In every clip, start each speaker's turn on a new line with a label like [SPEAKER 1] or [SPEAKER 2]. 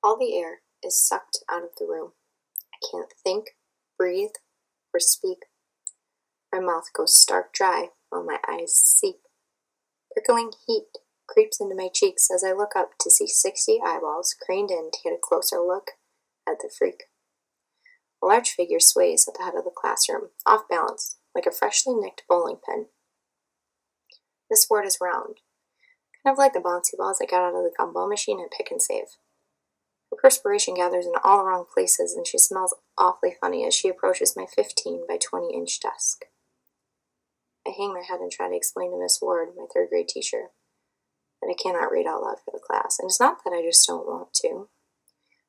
[SPEAKER 1] All the air is sucked out of the room. I can't think, breathe, or speak. My mouth goes stark dry while my eyes seep. Prickling heat creeps into my cheeks as I look up to see 60 eyeballs craned in to get a closer look at the freak. A large figure sways at the head of the classroom, off balance, like a freshly nicked bowling pin. This ward is round, kind of like the bouncy balls I got out of the gumball machine at Pick and Save. Her perspiration gathers in all the wrong places, and she smells awfully funny as she approaches my 15 by 20-inch desk. I hang my head and try to explain to Miss Ward, my third grade teacher, that I cannot read out loud for the class, and it's not that I just don't want to.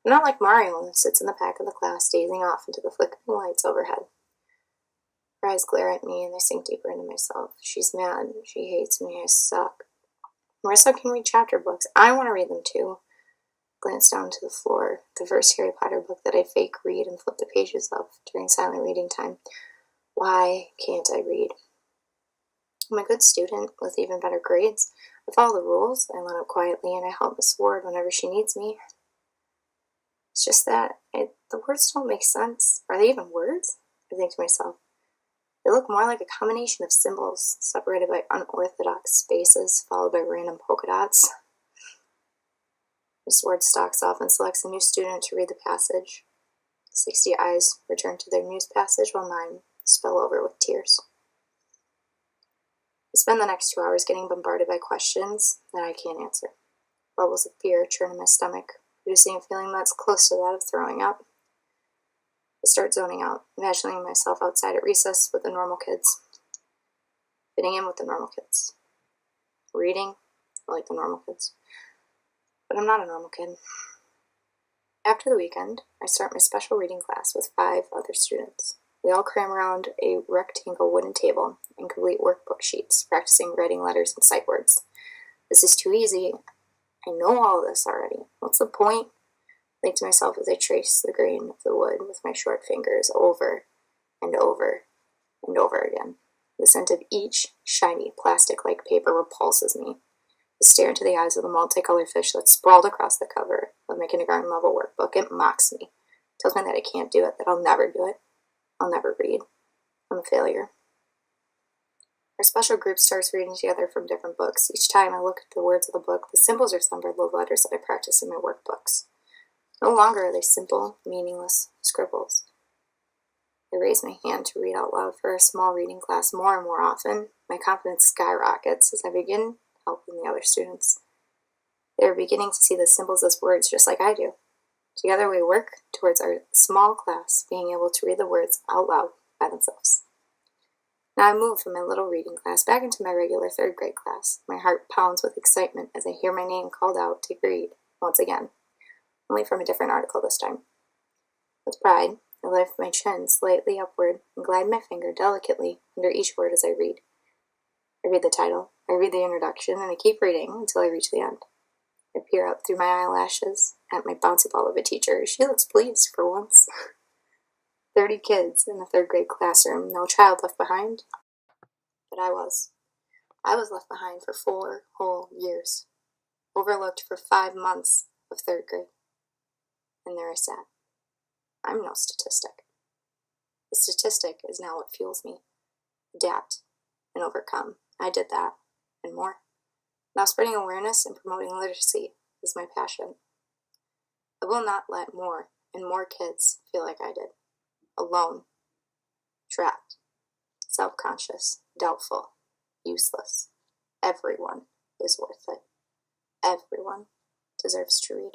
[SPEAKER 1] I'm not like Mario, who sits in the back of the class, gazing off into the flickering lights overhead. Her eyes glare at me, and I sink deeper into myself. She's mad. She hates me. I suck. Marissa can read chapter books. I want to read them too. Glance down to the floor, the first Harry Potter book that I fake read and flip the pages of during silent reading time. Why can't I read? I'm a good student with even better grades. I follow the rules, I line up quietly, and I help Miss Ward whenever she needs me. It's just that the words don't make sense. Are they even words? I think to myself. They look more like a combination of symbols, separated by unorthodox spaces, followed by random polka dots. Miss Ward stalks off and selects a new student to read the passage. 60 eyes return to their news passage while mine spill over with tears. I spend the next 2 hours getting bombarded by questions that I can't answer. Bubbles of fear churn in my stomach, producing a feeling that's close to that of throwing up. I start zoning out, imagining myself outside at recess with the normal kids. Fitting in with the normal kids. Reading like the normal kids. But I'm not a normal kid. After the weekend, I start my special reading class with 5 other students. We all cram around a rectangle wooden table and complete workbook sheets, practicing writing letters and sight words. This is too easy. I know all this already. What's the point? I think to myself as I trace the grain of the wood with my short fingers over and over and over again. The scent of each shiny, plastic-like paper repulses me. I stare into the eyes of the multicolored fish that sprawled across the cover of my kindergarten level workbook. It mocks me. It tells me that I can't do it, that I'll never do it. I'll never read. I'm a failure. Our special group starts reading together from different books. Each time I look at the words of the book, the symbols resemble the letters that I practice in my workbooks. No longer are they simple, meaningless scribbles. I raise my hand to read out loud for a small reading class more and more often. My confidence skyrockets as I begin helping the other students. They are beginning to see the symbols as words just like I do. Together we work towards our small class being able to read the words out loud by themselves. Now I move from my little reading class back into my regular 3rd grade class. My heart pounds with excitement as I hear my name called out to read once again, only from a different article this time. With pride, I lift my chin slightly upward and glide my finger delicately under each word as I read. I read the title, I read the introduction, and I keep reading until I reach the end. I peer up through my eyelashes at my bouncy ball of a teacher. She looks pleased for once. 30 kids in a 3rd grade classroom, no child left behind. But I was. I was left behind for 4 whole years. Overlooked for 5 months of 3rd grade. And there I sat. I'm no statistic. The statistic is now what fuels me. Adapt and overcome. I did that, and more. Now spreading awareness and promoting literacy is my passion. I will not let more and more kids feel like I did. Alone. Trapped. Self-conscious. Doubtful. Useless. Everyone is worth it. Everyone deserves to read.